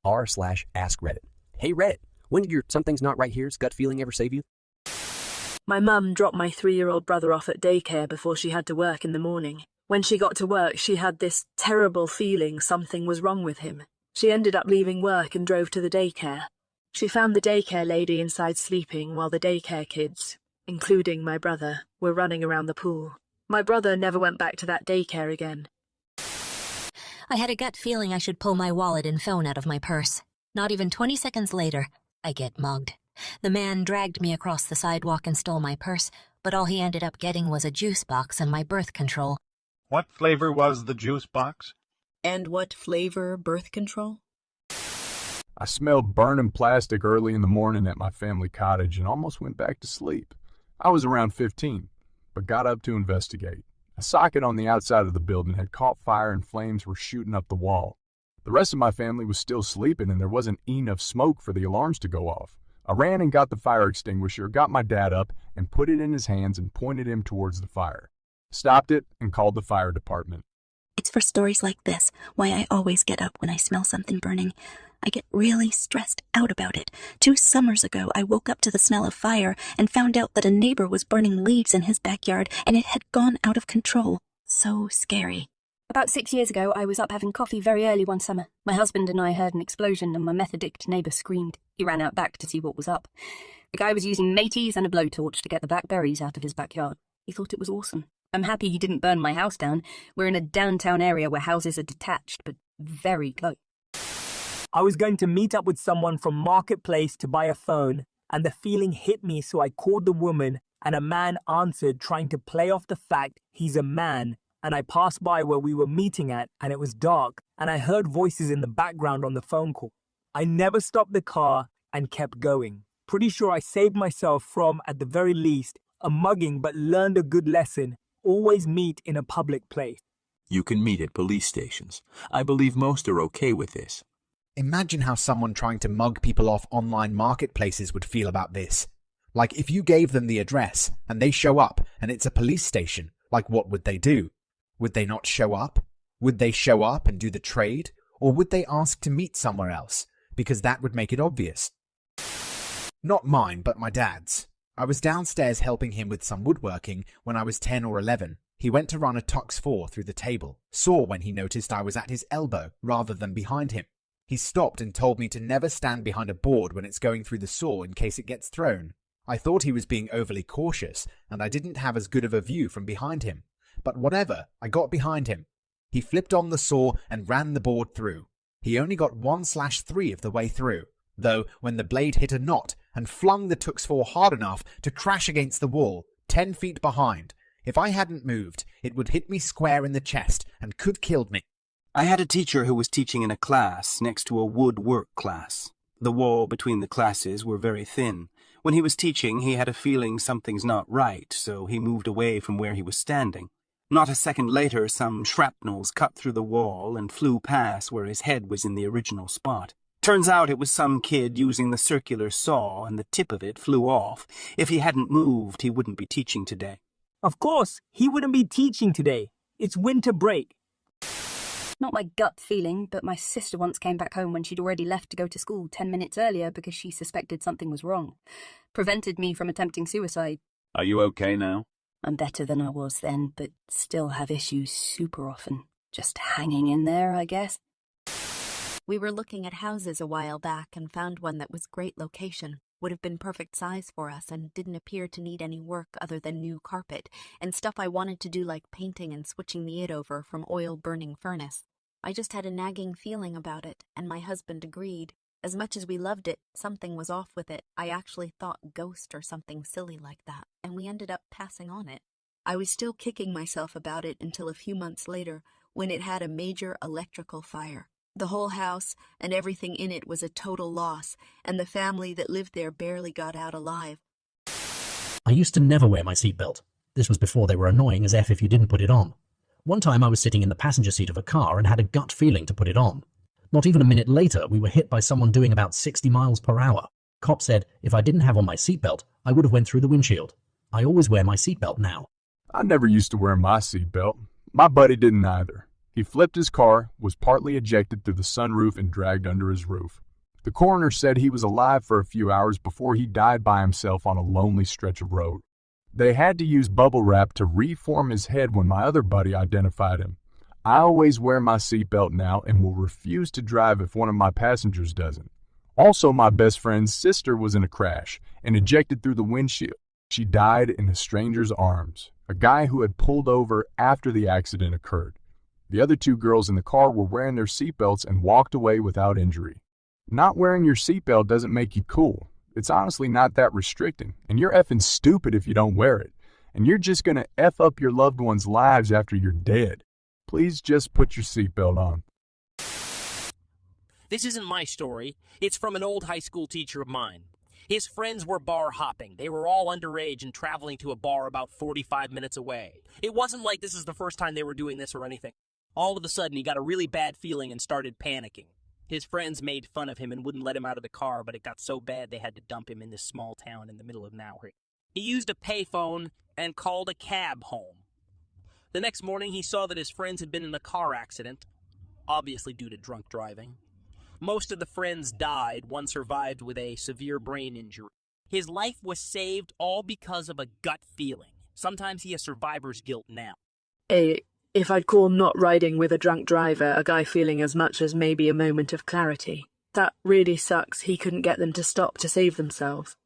r/askreddit. Hey Reddit, when did your something's not right here's gut feeling ever save you? My mum dropped my 3-year-old brother off at daycare before she had to work in the morning. When she got to work, she had this terrible feeling something was wrong with him. She ended up leaving work and drove to the daycare. She found the daycare lady inside sleeping while the daycare kids, including my brother, were running around the pool. My brother never went back to that daycare again. I had a gut feeling I should pull my wallet and phone out of my purse. Not even 20 seconds later, I get mugged. The man dragged me across the sidewalk and stole my purse, but all he ended up getting was a juice box and my birth control. What flavor was the juice box? And what flavor birth control? I smelled burning plastic early in the morning at my family cottage and almost went back to sleep. I was around 15, but got up to investigate. A socket on the outside of the building had caught fire and flames were shooting up the wall. The rest of my family was still sleeping and there wasn't enough smoke for the alarms to go off. I ran and got the fire extinguisher, got my dad up, and put it in his hands and pointed him towards the fire. Stopped it and called the fire department. It's for stories like this why I always get up when I smell something burning. I get really stressed out about it. 2 summers ago, I woke up to the smell of fire and found out that a neighbor was burning leaves in his backyard and it had gone out of control. So scary. About 6 years ago, I was up having coffee very early one summer. My husband and I heard an explosion and my meth addict neighbour screamed. He ran out back to see what was up. The guy was using mateys and a blowtorch to get the blackberries out of his backyard. He thought it was awesome. I'm happy he didn't burn my house down. We're in a downtown area where houses are detached, but very close. I was going to meet up with someone from Marketplace to buy a phone, and the feeling hit me, so I called the woman, and a man answered trying to play off the fact he's a man, and I passed by where we were meeting at, and it was dark, and I heard voices in the background on the phone call. I never stopped the car and kept going. Pretty sure I saved myself from, at the very least, a mugging, but learned a good lesson. Always meet in a public place. You can meet at police stations. I believe most are okay with this. Imagine how someone trying to mug people off online marketplaces would feel about this. Like, if you gave them the address and they show up and it's a police station, like, what would they do? Would they not show up? Would they show up and do the trade? Or would they ask to meet somewhere else? Because that would make it obvious. Not mine, but my dad's. I was downstairs helping him with some woodworking when I was 10 or 11. He went to run a Tux 4 through the table, saw when he noticed I was at his elbow rather than behind him. He stopped and told me to never stand behind a board when it's going through the saw in case it gets thrown. I thought he was being overly cautious, and I didn't have as good of a view from behind him. But whatever, I got behind him. He flipped on the saw and ran the board through. He only got 1/3 of the way through, though when the blade hit a knot and flung the Tux 4 hard enough to crash against the wall, 10 feet behind. If I hadn't moved, it would hit me square in the chest and could killed me. I had a teacher who was teaching in a class next to a woodwork class. The wall between the classes were very thin. When he was teaching, he had a feeling something's not right, so he moved away from where he was standing. Not a second later, some shrapnels cut through the wall and flew past where his head was in the original spot. Turns out it was some kid using the circular saw, and the tip of it flew off. If he hadn't moved, he wouldn't be teaching today. Of course, he wouldn't be teaching today. It's winter break. Not my gut feeling, but my sister once came back home when she'd already left to go to school 10 minutes earlier because she suspected something was wrong. Prevented me from attempting suicide. Are you okay now? I'm better than I was then, but still have issues super often. Just hanging in there, I guess. We were looking at houses a while back and found one that was great location, would have been perfect size for us and didn't appear to need any work other than new carpet and stuff I wanted to do like painting and switching the it over from oil-burning furnace. I just had a nagging feeling about it, and my husband agreed. As much as we loved it, something was off with it. I actually thought ghost or something silly like that, and we ended up passing on it. I was still kicking myself about it until a few months later, when it had a major electrical fire. The whole house and everything in it was a total loss, and the family that lived there barely got out alive. I used to never wear my seatbelt. This was before they were annoying as if you didn't put it on. One time I was sitting in the passenger seat of a car and had a gut feeling to put it on. Not even a minute later, we were hit by someone doing about 60 miles per hour. Cop said if I didn't have on my seatbelt, I would have went through the windshield. I always wear my seatbelt now. I never used to wear my seatbelt. My buddy didn't either. He flipped his car, was partly ejected through the sunroof, and dragged under his roof. The coroner said he was alive for a few hours before he died by himself on a lonely stretch of road. They had to use bubble wrap to reform his head when my other buddy identified him. I always wear my seatbelt now and will refuse to drive if one of my passengers doesn't. Also, my best friend's sister was in a crash and ejected through the windshield. She died in a stranger's arms, a guy who had pulled over after the accident occurred. The other two girls in the car were wearing their seatbelts and walked away without injury. Not wearing your seatbelt doesn't make you cool. It's honestly not that restricting, and you're effing stupid if you don't wear it. And you're just gonna F up your loved ones' lives after you're dead. Please just put your seatbelt on. This isn't my story. It's from an old high school teacher of mine. His friends were bar hopping. They were all underage and traveling to a bar about 45 minutes away. It wasn't like this is the first time they were doing this or anything. All of a sudden, he got a really bad feeling and started panicking. His friends made fun of him and wouldn't let him out of the car, but it got so bad they had to dump him in this small town in the middle of nowhere. He used a payphone and called a cab home. The next morning, he saw that his friends had been in a car accident, obviously due to drunk driving. Most of the friends died. One survived with a severe brain injury. His life was saved all because of a gut feeling. Sometimes he has survivor's guilt now. If I'd call not riding with a drunk driver a guy feeling as much as maybe a moment of clarity. That really sucks he couldn't get them to stop to save themselves.